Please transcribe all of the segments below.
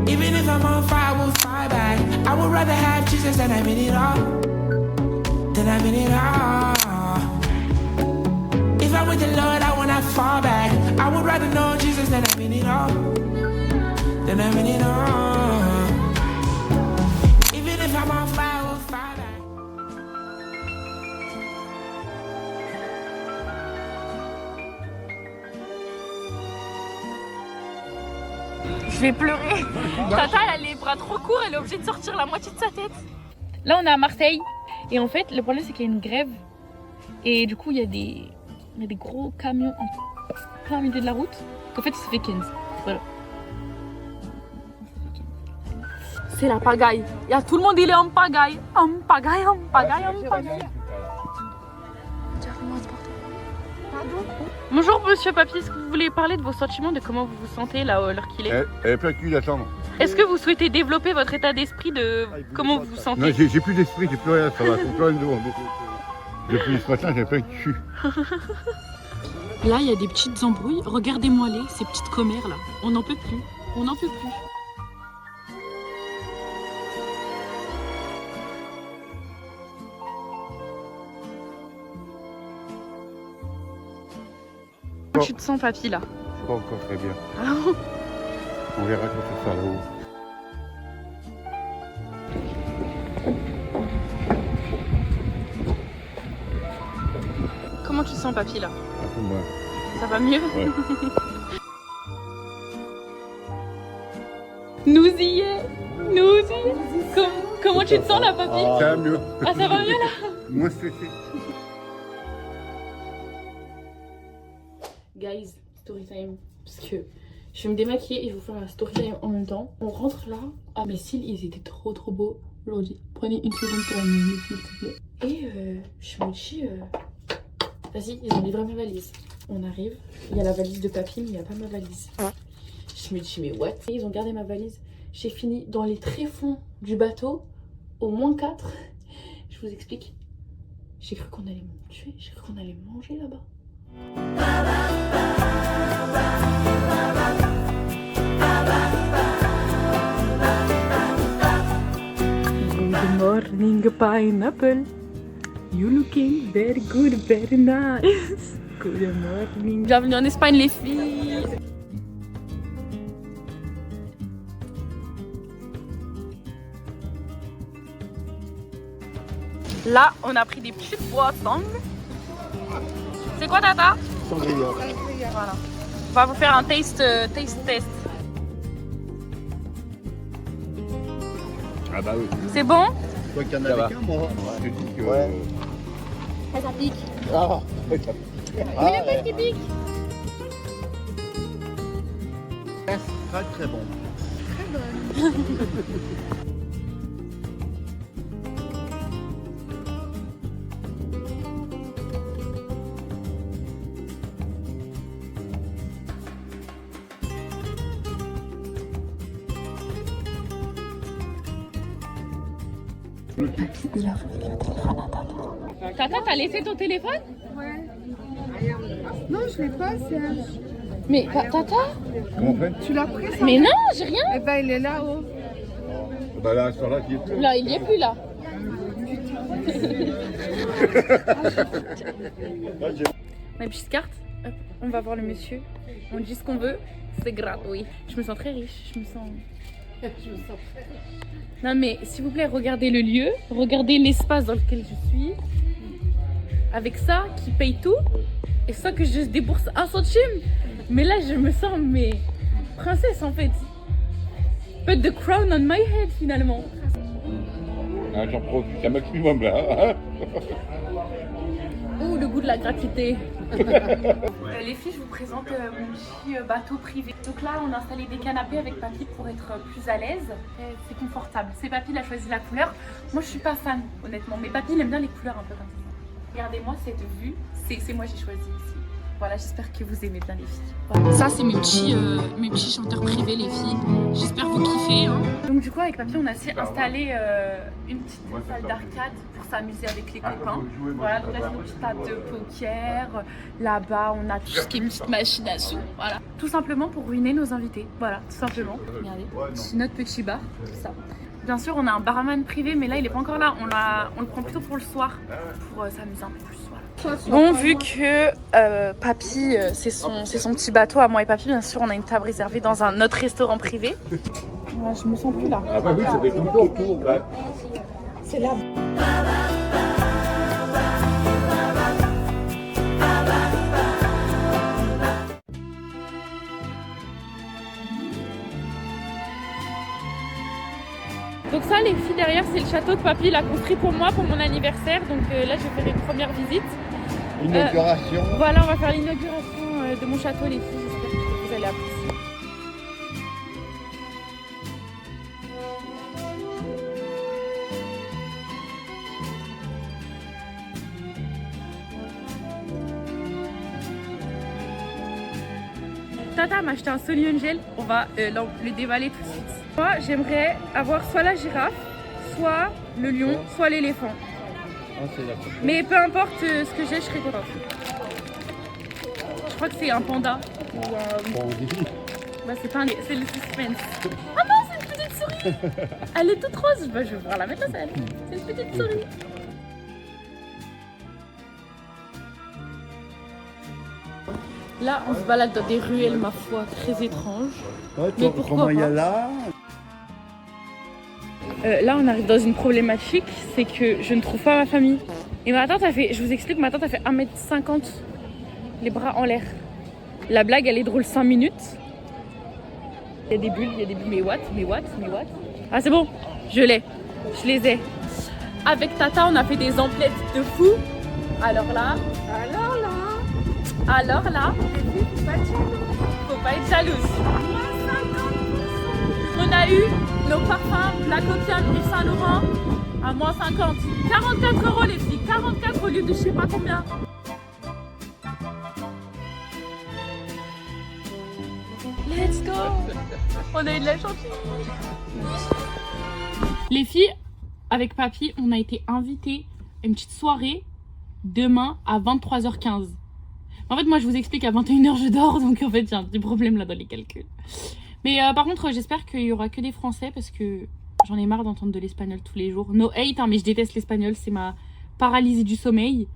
Even if I'm on fire, I will fire back. I would rather have Jesus than I'm in it all. Than I'm in it all. If I'm with the Lord, I will not fall back. I would rather know Jesus than I'm in it all. Than I'm in it all. Even if I'm on fire, I will fire back. Je vais pleurer. Tata, elle a les bras trop courts, elle est obligée de sortir la moitié de sa tête. Là, on est à Marseille. Et en fait, le problème, c'est qu'il y a une grève. Et du coup, il y a des gros camions en plein milieu de la route. En fait, ça fait 15. Voilà. C'est la pagaille. Il y a tout le monde, il est en pagaille. En pagaille, en pagaille, en pagaille. Bonjour monsieur Papy, est-ce que vous voulez parler de vos sentiments, de comment vous vous sentez là à l'heure qu'il est? Elle est plein cul d'attendre. Est-ce que vous souhaitez développer votre état d'esprit de comment vous vous sentez? Non, j'ai plus d'esprit, j'ai plus rien, ça va, faut plus rien de bon. Depuis ce matin, j'ai plein de cul. Là, il y a des petites embrouilles. Regardez-moi ces petites commères là. On n'en peut plus. On n'en peut plus. Comment tu te sens, papy, là? Je suis pas encore très bien. Ah bon? On verra quand ça sera là-haut. Comment tu te sens, papy, là? Un peu moins. Ça va mieux? Ouais. Nous y est! Nous y est! Comment tu te sens, là, papy? Ça va mieux. Ah, ça va mieux, là? Moins stressé. Guys, story time. Parce que je vais me démaquiller et je vais vous faire un story time en même temps. On rentre là. Ah, mes cils, ils étaient trop beaux aujourd'hui. Prenez une seconde pour me s'il vous plaît. Et je me dis, vas-y, ils ont livré ma valise. On arrive, il y a la valise de papy, mais il n'y a pas ma valise. Je me dis, mais what? Et ils ont gardé ma valise. J'ai fini dans les tréfonds du bateau, au -4. Je vous explique. J'ai cru qu'on allait me tuer, j'ai cru qu'on allait me manger là-bas. Good morning, pineapple. You looking very good, very nice. Good morning. Bienvenue en Espagne, les filles. Là, on a pris des petites boissons. C'est quoi, Tata? Sangria. Voilà. On va vous faire un taste test. Ah bah oui. C'est bon? Toi qu'il y en a avec un, moi. Je dis que... Ouais. Ça pique. Ah, Mais il y a pas qui pique. très très bon. Tata, t'as laissé ton téléphone? Ouais. Non, je l'ai pas, Serge. Mais Tata? Comment on fait? Tu l'as pris, ça? Mais non, j'ai rien. Eh ben, il est là-haut. Bah là, ce là qui est plus. Là, il y est plus là. Ma petite carte. Hop, on va voir le monsieur. On dit ce qu'on veut. C'est gratuit. Je me sens très riche. Je me sens très riche. Non mais s'il vous plaît, regardez le lieu. Regardez l'espace dans lequel je suis. Avec ça, qui paye tout. Et ça que je débourse 1 centime. Mais là, je me sens princesse en fait. Put the crown on my head finalement. Ah, j'en profite un maximum là. Oh, le goût de la gratuité. Les filles, je vous présente mon petit bateau privé. Donc là, on a installé des canapés avec papy pour être plus à l'aise. C'est confortable. C'est papy, il a choisi la couleur. Moi, je suis pas fan, honnêtement. Mais papy, il aime bien les couleurs un peu comme ça. Regardez-moi cette vue. C'est moi, j'ai choisi ici. Voilà, j'espère que vous aimez bien les filles. Voilà. Ça, c'est mes petits chanteurs privés, les filles. J'espère vous kiffez. Hein. Donc du coup, avec papy, on a aussi installé une petite salle d'arcade pour s'amuser avec les copains. Voilà, donc là, c'est nos petites tables de poker. Là-bas, on a tout ce qui est une petite machine à sous. Voilà. Tout simplement pour ruiner nos invités. Voilà, tout simplement. Regardez, c'est notre petit bar, tout ça. Bien sûr, on a un barman privé, mais là, il est pas encore là. On le prend plutôt pour le soir, pour s'amuser un peu plus. Voilà. Bon, vu que papy, c'est son petit bateau à moi et papy, bien sûr, on a une table réservée dans un autre restaurant privé. Ouais, je me sens plus là. Ah bah oui, ça fait tout le tour. Bah. C'est là. Donc ça, les filles, derrière, c'est le château que papy l'a construit pour moi, pour mon anniversaire. Donc là, je vais faire une première visite. Inauguration. Voilà, on va faire l'inauguration de mon château, les filles. J'espère que vous allez apprécier. Tata m'a acheté un Sony Angel, on va le dévaler tout de suite. Moi, j'aimerais avoir soit la girafe, soit le lion, soit l'éléphant. Mais peu importe ce que j'ai, je serai contente. Je crois que c'est un panda ou un... Bah, c'est le suspense. Ah non, c'est une petite souris. Elle est toute rose. Bah, je vais pouvoir la mettre à celle. C'est une petite souris. Là, on se balade dans des ruelles, ma foi, très étranges. Ouais, mais pourquoi comment il y a pas là là, on arrive dans une problématique, c'est que je ne trouve pas ma famille. Et ma tante a fait, je vous explique, ma tante a fait 1m50, les bras en l'air. La blague, elle est drôle 5 minutes. Il y a des bulles, mais what. Ah, c'est bon, je les ai. Avec Tata, on a fait des emplettes de fou. Alors là, faut pas être jalouse. On a eu nos parfums, la Coquiane et Saint-Laurent à moins 50. 44 € les filles, 44 au lieu de je sais pas combien. Let's go. On a eu de la chance. Les filles, avec papy, on a été invités à une petite soirée demain à 23h15. En fait, moi, je vous explique, à 21h, je dors, donc en fait, il y a un petit problème là dans les calculs. Mais par contre, j'espère qu'il y aura que des Français parce que j'en ai marre d'entendre de l'espagnol tous les jours. No hate, hein, mais je déteste l'espagnol, c'est ma paralysie du sommeil.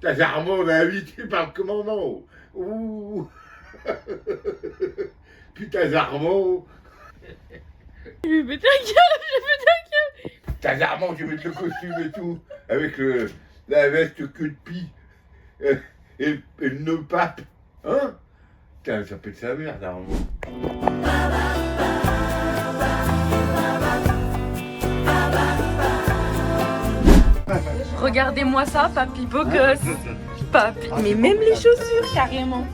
T'as Armand, on a invité par le commandant. Ouh. Putain, Armand. Je vais mettre la gueule. T'as Armand, je vais mettre le costume et tout, avec la veste queue de pie et le nœud pape. Hein? Putain, ça pète sa merde, Armand. Regardez-moi ça, papy beau gosse. Papy, mais même les chaussures carrément.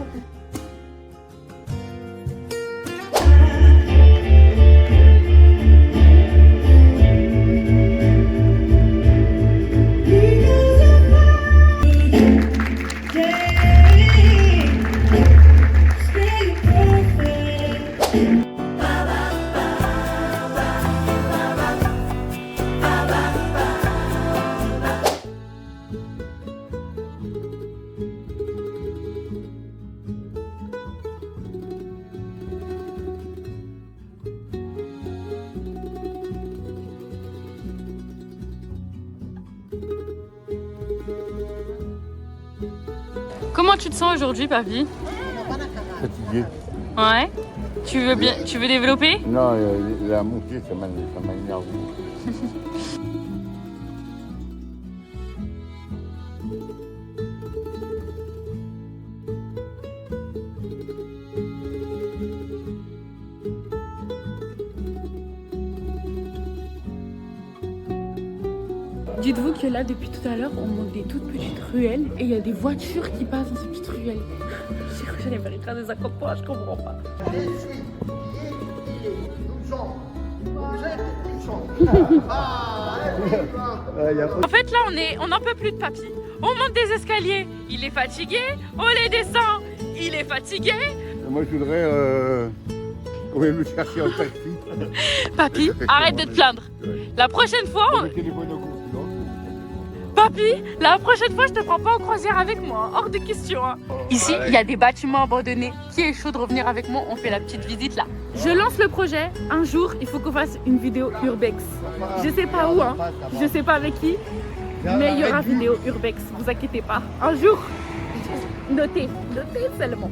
Comment tu te sens aujourd'hui, papy? Fatigué. Ouais. Tu veux développer? Non, la montée, ça m'a énervé. Dites-vous que là, depuis tout à l'heure, on monte des toutes petites ruelles et il y a des voitures qui passent dans ces petites ruelles. J'ai cru que j'allais faire écraser 50 points, je comprends pas. En fait, là, on n'en peut plus de papy. On monte des escaliers, il est fatigué, on les descend, il est fatigué. Moi, je voudrais qu'on vienne me chercher en taxi. Papy, arrête de te plaindre. La prochaine fois, Papy, la prochaine fois, je te prends pas en croisière avec moi, hors de question. Hein. Ici, il y a des bâtiments abandonnés. Qui est chaud de revenir avec moi? On fait la petite visite là. Je lance le projet. Un jour, il faut qu'on fasse une vidéo urbex. Je sais pas où, hein. Je sais pas avec qui, mais il y aura vidéo urbex. Vous inquiétez pas. Un jour, notez seulement.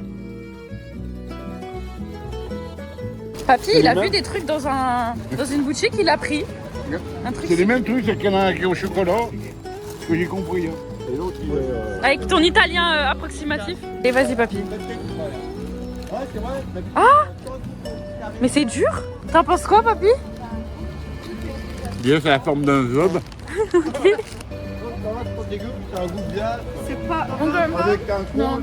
Papy, il a vu des trucs dans une boutique, il a pris. Un truc. C'est les mêmes trucs, c'est qu'il y en a un qui est au chocolat. Que j'ai compris. Hein. Et l'autre, il est. Avec ton italien approximatif. Et vas-y, papy. Ah! Mais c'est dur! T'en penses quoi, papy? Bien, c'est la forme d'un zob. Ok. C'est un goût bien. C'est pas. Avec un Non.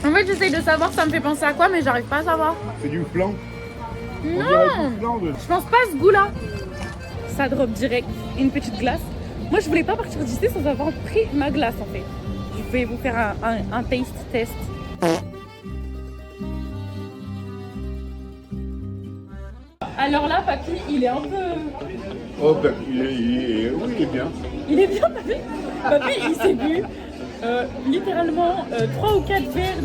En fait, j'essaye de savoir ça me fait penser à quoi, mais j'arrive pas à savoir. C'est du flan. Non! Du flan de... Je pense pas à ce goût-là. Ça drop direct. Une petite glace. Moi, je voulais pas partir d'ici sans avoir pris ma glace, en fait. Je vais vous faire un taste test. Alors là, papy, il est un peu... Oh, ben, oui, il est bien. Il est bien, papy. Papy, il s'est bu littéralement 3 ou 4 verres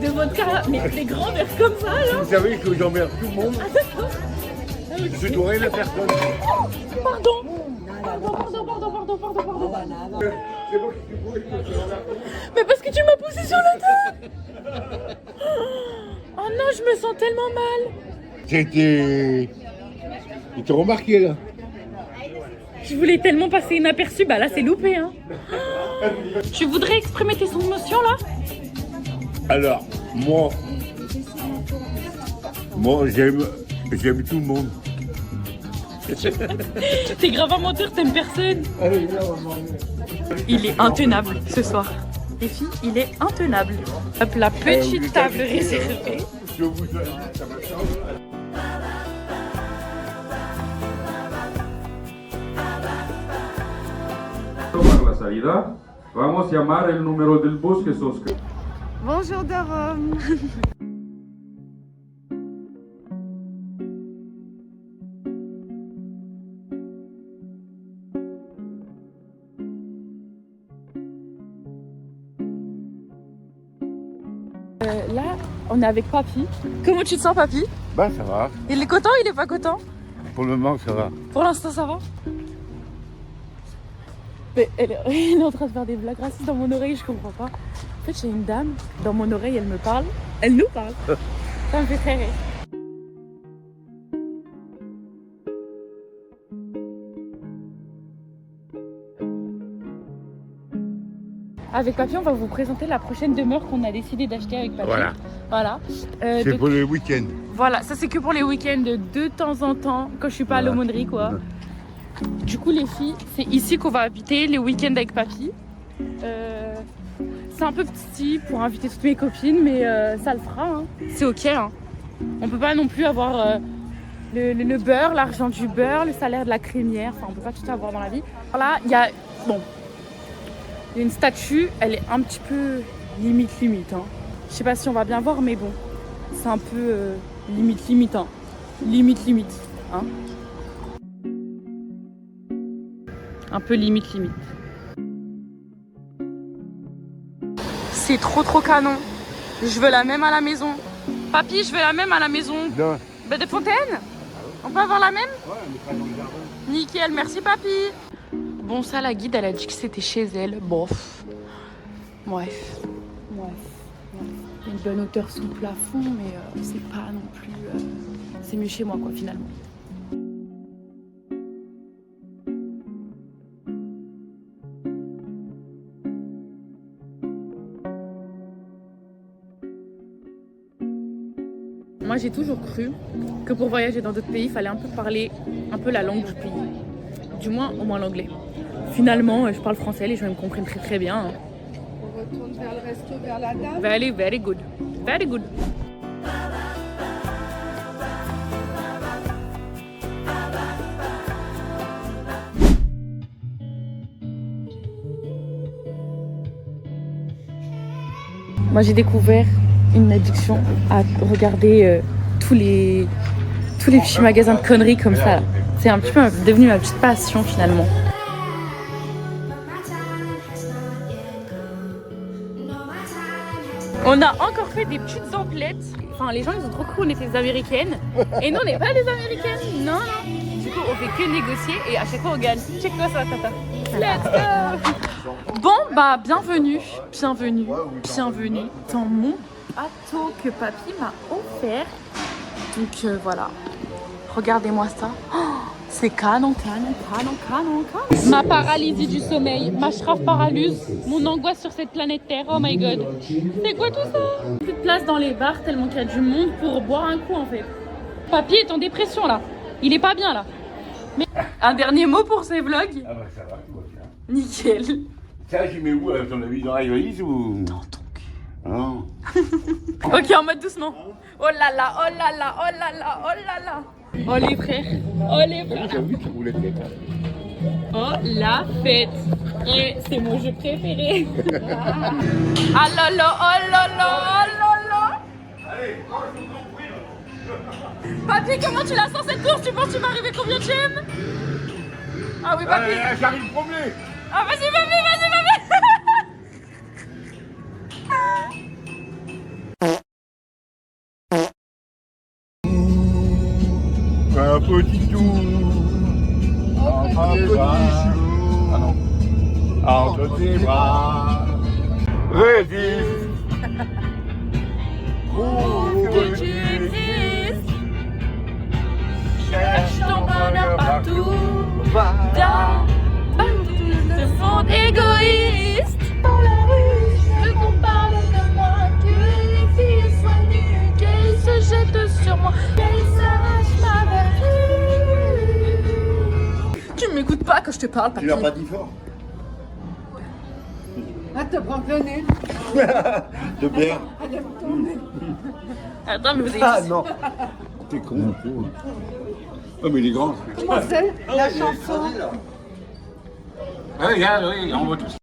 de vodka, mais des grands verres comme ça, là. Vous savez que j'emmerde tout le monde. Ah, d'accord. Je dois rien à personne. Pardon. C'est moi qui suis bourré. Mais parce que tu m'as poussé sur la tête. Oh non, je me sens tellement mal. C'était... Il t'a remarqué, là. Je voulais tellement passer inaperçu, bah là c'est loupé, hein. Tu voudrais exprimer tes émotions là? Alors, moi j'aime tout le monde. T'es grave un menteur, t'aimes personne. Il est intenable ce soir. Les filles, il est intenable. Hop, la petite table réservée. Je vous invite, ça me change. Para la salida, vamos a llamar el número del bus que sos. Bonjour de Rome. Là, on est avec papy. Comment tu te sens, papy? Bah ça va, Il est content, il est pas content? pour le moment ça va. Pour l'instant, ça va. Mais elle est en train de faire des blagues racistes dans mon oreille, je comprends pas. En fait, j'ai une dame dans mon oreille, elle me parle. Elle nous parle. Ça me fait très rire. Avec papy, on va vous présenter la prochaine demeure qu'on a décidé d'acheter avec papy. Voilà. C'est Donc, pour les week-ends. voilà, ça c'est que pour les week-ends de temps en temps, quand je suis pas à l'aumônerie, quoi. Du coup, les filles, c'est ici qu'on va habiter les week-ends avec papy. C'est un peu petit pour inviter toutes mes copines, mais ça le fera. Hein. C'est ok. Hein. On peut pas non plus avoir le beurre, l'argent du beurre, le salaire de la crémière. Enfin, on peut pas tout avoir dans la vie. Alors là, il y a une statue. Elle est un petit peu limite. Hein. Je sais pas si on va bien voir, mais bon, c'est un peu limite. Hein. Limite. Hein. Un peu limite. C'est trop canon. Je veux la même à la maison. Papy, je veux la même à la maison. Non. Bah, de Fontaine. On peut avoir la même? Ouais, on est pas dans le jardin. Nickel, merci papy. Bon, ça, la guide, elle a dit que c'était chez elle. Bof. Bref. Il y a une bonne hauteur sous le plafond, mais c'est pas non plus... C'est mieux chez moi, quoi, finalement. Moi, j'ai toujours cru que pour voyager dans d'autres pays, il fallait un peu parler la langue du pays. Du moins, au moins l'anglais. Finalement, je parle français, les gens me comprennent très bien. Hein. On retourne vers le resto, vers la dame. Very good. Very good. Moi j'ai découvert une addiction à regarder tous les petits magasins de conneries comme ça. C'est un petit peu devenu ma petite passion finalement. On a encore fait des petites emplettes. Enfin, les gens ils ont trop cru qu'on était des américaines. Et nous on n'est pas des américaines. Non, non. Du coup, on fait que négocier et à chaque fois on gagne. Check toi ça, tata. Let's go. Bon, bah, bienvenue dans mon bateau que papy m'a offert. Donc voilà. Regardez-moi ça. Oh, c'est canon. Ma paralysie du sommeil, ma Schraf paralyse, mon angoisse sur cette planète Terre. Oh my god. C'est quoi tout ça? Plus de place dans les bars tellement qu'il y a du monde pour boire un coup en fait. Papy est en dépression là. Il est pas bien là. Mais un dernier mot pour ces vlogs? Ah bah ça va, tout va bien. Nickel. Ça, j'y mets où, à ton avis, dans la valise ou... Dans ton cul. Non. Ok, en mode doucement. Oh là là, oh là là, oh là là, oh là là. Oh les frères, oh les frères. T'as vu que vous l'êtes fait, Oh la fête. Et c'est mon jeu préféré. Ah là là, oh là là, oh là là. Allez, moi je vous compris. Papy, comment tu la sens cette course? Tu penses que tu vas arriver combien de chaînes? Ah oui, papy. Allez, j'arrive premier. Ah vas-y, papy, vas-y, papy. Un petit tour. Entre tes bras. Ah non. Entre tes bras. Résiste. Trouve tu existes. Cherche ton bonheur partout. Dans ce monde égoïste. Dans la rue, je veux qu'on parle de moi. Que les filles soient nues. Qu'elles se jettent sur moi. Qu'elles s'arrachent ma vertu. Tu m'écoutes pas quand je te parle, papy. Tu l'as pas dit fort. Ah, t'as pas plané. De bière. Attends, mais vous avez Ah non. T'es con. Oh mais il est grand. Comment c'est la chanson? Ah regarde, oui, on voit tous.